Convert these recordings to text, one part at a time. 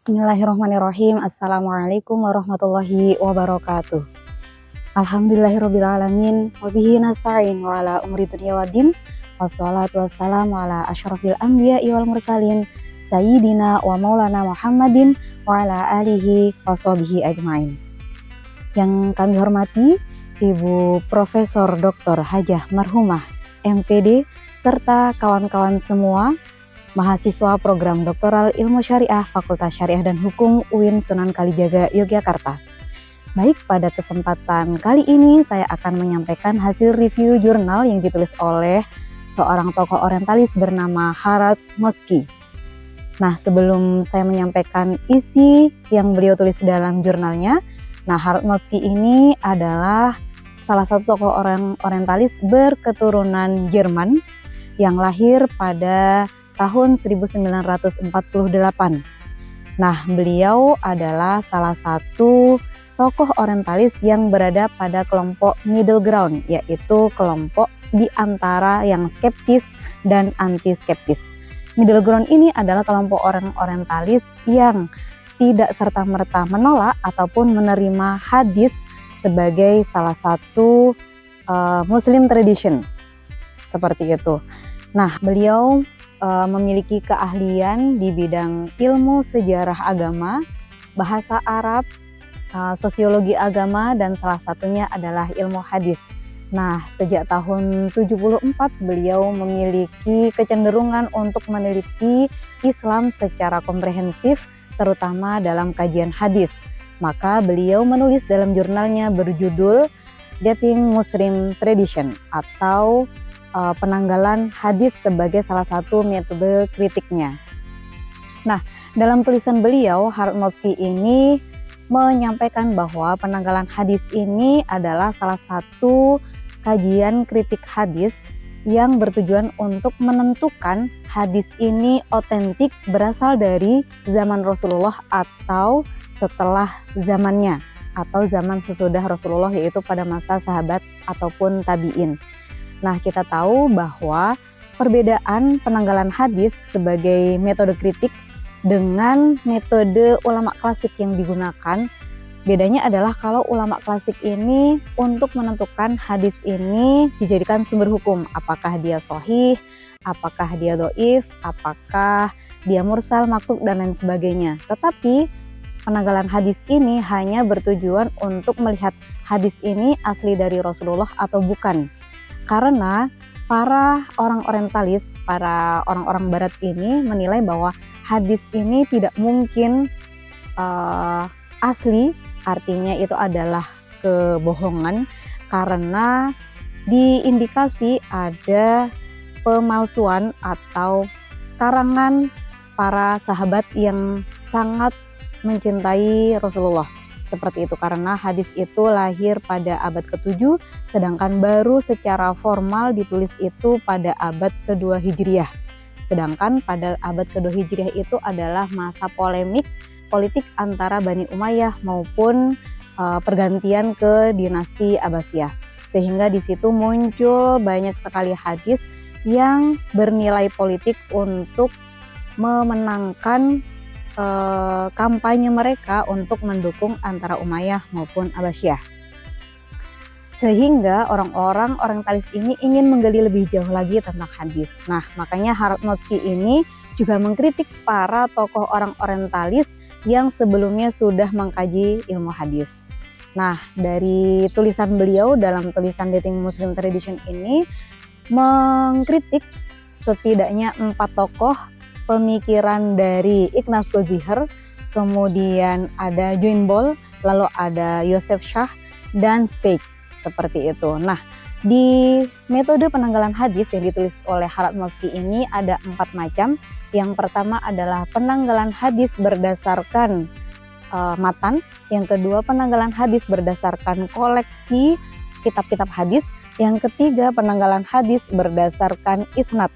Bismillahirrahmanirrahim. Assalamualaikum warahmatullahi wabarakatuh. Alhamdulillahirrabbilalamin. Wabihi nasta'in wa ala umri dunya waddin. Wassalatu wassalamu ala asyrafil anbiya'i wal mursalin. Sayyidina wa maulana Muhammadin wa ala alihi wa sahbihi ajma'in. Yang kami hormati Ibu Profesor Dr. Hajah Marhumah MPD serta kawan-kawan semua mahasiswa program doktoral ilmu syariah Fakultas Syariah dan Hukum UIN Sunan Kalijaga Yogyakarta. Baik, pada kesempatan kali ini saya akan menyampaikan hasil review jurnal yang ditulis oleh seorang tokoh orientalis bernama Harald Motzki. Nah, sebelum saya menyampaikan isi yang beliau tulis dalam jurnalnya, Harald Motzki ini adalah salah satu tokoh orang orientalis berketurunan Jerman yang lahir pada tahun 1948. Beliau adalah salah satu tokoh orientalis yang berada pada kelompok middle ground, yaitu kelompok di antara yang skeptis dan anti-skeptis. Middle ground ini adalah kelompok orang orientalis yang tidak serta-merta menolak ataupun menerima hadis sebagai salah satu Muslim tradition, seperti itu. Beliau memiliki keahlian di bidang ilmu sejarah agama, bahasa Arab, sosiologi agama, dan salah satunya adalah ilmu hadis. Sejak tahun 74 beliau memiliki kecenderungan untuk meneliti Islam secara komprehensif, terutama dalam kajian hadis. Maka beliau menulis dalam jurnalnya berjudul Dating Muslim Tradition atau penanggalan hadis sebagai salah satu metode kritiknya. Dalam tulisan beliau, Harald Motzki ini menyampaikan bahwa penanggalan hadis ini adalah salah satu kajian kritik hadis yang bertujuan untuk menentukan hadis ini otentik berasal dari zaman Rasulullah atau setelah zamannya, atau zaman sesudah Rasulullah, yaitu pada masa sahabat ataupun tabi'in. Kita tahu bahwa perbedaan penanggalan hadis sebagai metode kritik dengan metode ulama klasik yang digunakan, bedanya adalah kalau ulama klasik ini untuk menentukan hadis ini dijadikan sumber hukum, apakah dia sahih, apakah dia dhaif, apakah dia mursal, maqtu' dan lain sebagainya. Tetapi penanggalan hadis ini hanya bertujuan untuk melihat hadis ini asli dari Rasulullah atau bukan. Karena para orang orientalis, para orang-orang barat ini menilai bahwa hadis ini tidak mungkin asli, artinya itu adalah kebohongan karena diindikasi ada pemalsuan atau karangan para sahabat yang sangat mencintai Rasulullah. Seperti itu, karena hadis itu lahir pada abad ke-7, sedangkan baru secara formal ditulis itu pada abad ke-2 Hijriah. Sedangkan pada abad ke-2 Hijriah itu adalah masa politik antara Bani Umayyah maupun pergantian ke dinasti Abbasiyah. Sehingga di situ muncul banyak sekali hadis yang bernilai politik untuk memenangkan kampanye mereka untuk mendukung antara Umayyah maupun Abbasiyah. Sehingga orang-orang orientalis ini ingin menggali lebih jauh lagi tentang hadis. Makanya Harald Motzki ini juga mengkritik para tokoh orang orientalis yang sebelumnya sudah mengkaji ilmu hadis. Dari tulisan beliau dalam tulisan Dating Muslim Tradition ini mengkritik setidaknya 4 tokoh pemikiran dari Ignaz Goldziher, kemudian ada Juin Boll, lalu ada Joseph Shah, dan Zweig, seperti itu. Di metode penanggalan hadis yang ditulis oleh Harald Motzki ini ada 4 macam. Yang pertama adalah penanggalan hadis berdasarkan matan. Yang kedua, penanggalan hadis berdasarkan koleksi kitab-kitab hadis. Yang ketiga, penanggalan hadis berdasarkan isnad.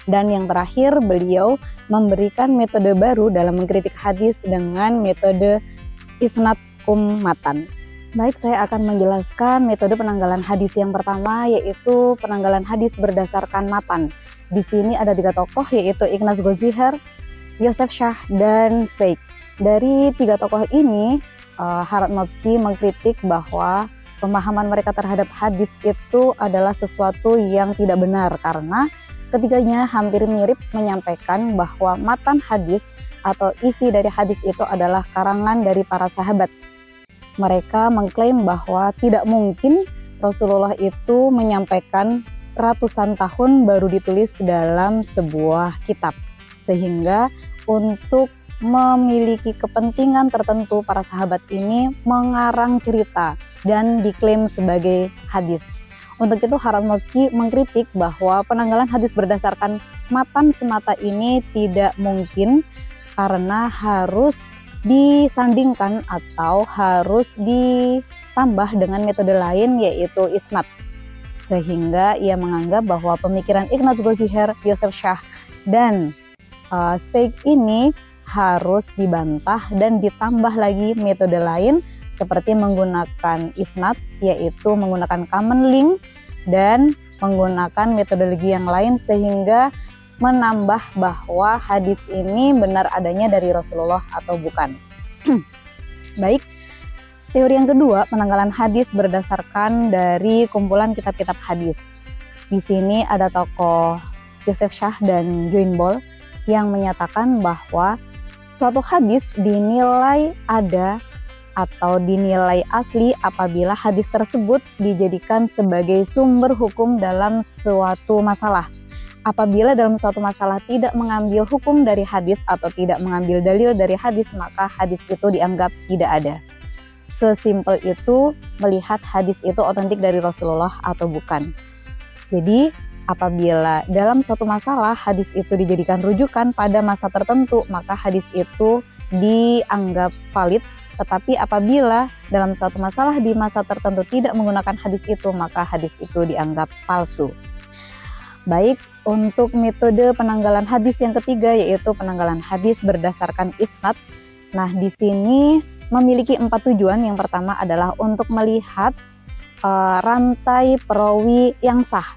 Dan yang terakhir, beliau memberikan metode baru dalam mengkritik hadis dengan metode isnad matan. Baik, saya akan menjelaskan metode penanggalan hadis yang pertama, yaitu penanggalan hadis berdasarkan matan. Di sini ada 3 tokoh, yaitu Ignaz Goldziher, Joseph Shah, dan Zweig. Dari tiga tokoh ini, Harald Motzki mengkritik bahwa pemahaman mereka terhadap hadis itu adalah sesuatu yang tidak benar, karena ketiganya hampir mirip menyampaikan bahwa matan hadis atau isi dari hadis itu adalah karangan dari para sahabat. Mereka mengklaim bahwa tidak mungkin Rasulullah itu menyampaikan ratusan tahun baru ditulis dalam sebuah kitab. Sehingga untuk memiliki kepentingan tertentu, para sahabat ini mengarang cerita dan diklaim sebagai hadis. Untuk itu Harald Motzki mengkritik bahwa penanggalan hadis berdasarkan matan semata ini tidak mungkin, karena harus disandingkan atau harus ditambah dengan metode lain, yaitu isnad. Sehingga ia menganggap bahwa pemikiran Ignaz Goldziher, Joseph Schacht, dan Zweig ini harus dibantah dan ditambah lagi metode lain seperti menggunakan isnad, yaitu menggunakan common link dan menggunakan metodologi yang lain, sehingga menambah bahwa hadis ini benar adanya dari Rasulullah atau bukan. Baik, teori yang kedua, penanggalan hadis berdasarkan dari kumpulan kitab-kitab hadis. Di sini ada tokoh Joseph Schacht dan Join Boll yang menyatakan bahwa suatu hadis dinilai ada atau dinilai asli apabila hadis tersebut dijadikan sebagai sumber hukum dalam suatu masalah. Apabila dalam suatu masalah tidak mengambil hukum dari hadis atau tidak mengambil dalil dari hadis, maka hadis itu dianggap tidak ada. Sesimpel itu melihat hadis itu otentik dari Rasulullah atau bukan. Jadi apabila dalam suatu masalah hadis itu dijadikan rujukan pada masa tertentu, maka hadis itu dianggap valid. Tetapi apabila dalam suatu masalah di masa tertentu tidak menggunakan hadis itu, maka hadis itu dianggap palsu. Baik, untuk metode penanggalan hadis yang ketiga, yaitu penanggalan hadis berdasarkan isnad. Nah, di sini memiliki 4 tujuan. Yang pertama adalah untuk melihat rantai perawi yang sah.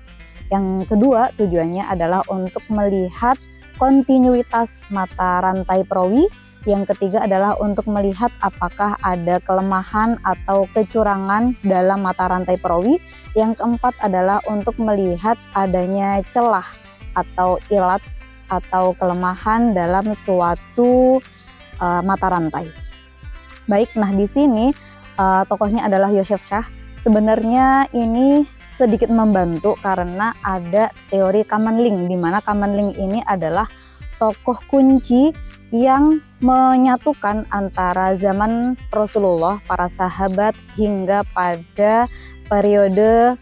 Yang kedua, tujuannya adalah untuk melihat kontinuitas mata rantai perawi. Yang ketiga adalah untuk melihat apakah ada kelemahan atau kecurangan dalam mata rantai perawi. Yang keempat adalah untuk melihat adanya celah atau ilat atau kelemahan dalam suatu mata rantai. Baik, nah di sini tokohnya adalah Joseph Schacht. Sebenarnya ini sedikit membantu karena ada teori common link, di mana common link ini adalah tokoh kunci yang menyatukan antara zaman Rasulullah, para sahabat, hingga pada periode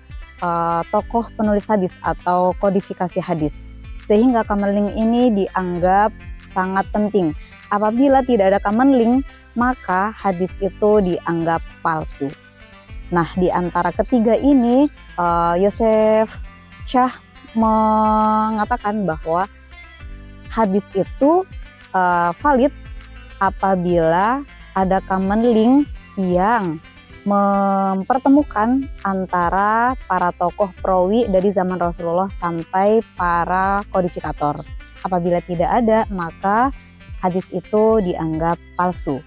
tokoh penulis hadis atau kodifikasi hadis. Sehingga common link ini dianggap sangat penting. Apabila tidak ada common link, maka hadis itu dianggap palsu. Nah, di antara ketiga ini, Joseph Schacht mengatakan bahwa hadis itu valid apabila ada common link yang mempertemukan antara para tokoh perawi dari zaman Rasulullah sampai para kodifikator. Apabila tidak ada, maka hadis itu dianggap palsu.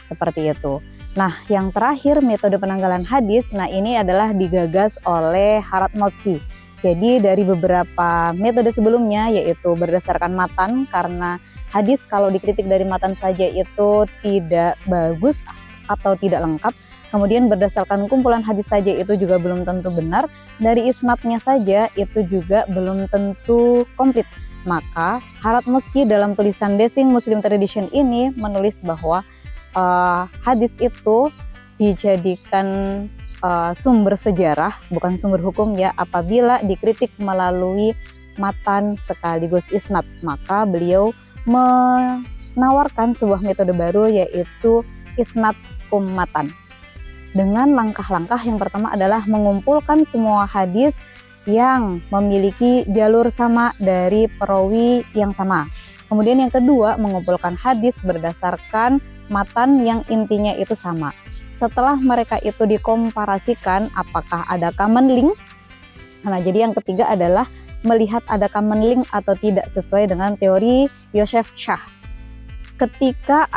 Seperti itu. Nah, yang terakhir, metode penanggalan hadis. Nah, ini adalah digagas oleh Harald Motzki. Jadi dari beberapa metode sebelumnya, yaitu berdasarkan matan, karena hadis kalau dikritik dari matan saja itu tidak bagus atau tidak lengkap. Kemudian berdasarkan kumpulan hadis saja itu juga belum tentu benar. Dari isnadnya saja itu juga belum tentu komplit. Maka Harald Motzki dalam tulisan Defining Muslim Tradition ini menulis bahwa hadis itu dijadikan sumber sejarah, bukan sumber hukum ya, apabila dikritik melalui matan sekaligus isnad. Maka beliau menawarkan sebuah metode baru, yaitu isnad matan. Dengan langkah-langkah yang pertama adalah mengumpulkan semua hadis yang memiliki jalur sama dari perawi yang sama. Kemudian yang kedua, mengumpulkan hadis berdasarkan matan yang intinya itu sama. Setelah mereka itu dikomparasikan apakah ada common link. Nah, jadi yang ketiga adalah melihat ada common link atau tidak sesuai dengan teori Joseph Schacht. ketika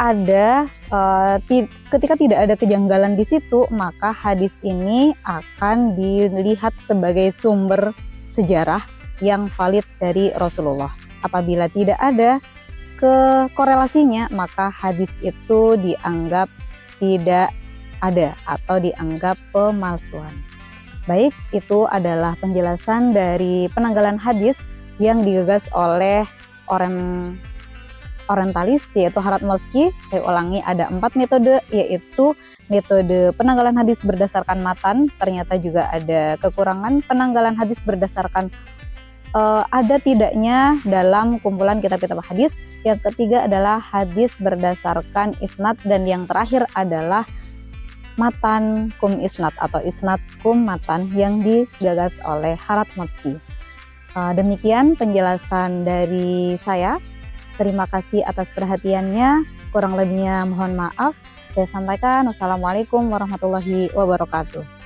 tidak ada kejanggalan di situ, maka hadis ini akan dilihat sebagai sumber sejarah yang valid dari Rasulullah. Apabila tidak ada korelasinya, maka hadis itu dianggap tidak ada atau dianggap pemalsuan. Baik, itu adalah penjelasan dari penanggalan hadis yang digagas oleh orientalis, yaitu Harald Moltke. Saya ulangi, ada 4 metode, yaitu metode penanggalan hadis berdasarkan matan. Ternyata juga ada kekurangan penanggalan hadis berdasarkan ada tidaknya dalam kumpulan kitab-kitab hadis. Yang ketiga adalah hadis berdasarkan isnad, dan yang terakhir adalah matan kum isnad atau isnad kum matan yang digagas oleh Harald Moltke. Demikian penjelasan dari saya. Terima kasih atas perhatiannya. Kurang lebihnya mohon maaf. Saya sampaikan wassalamualaikum warahmatullahi wabarakatuh.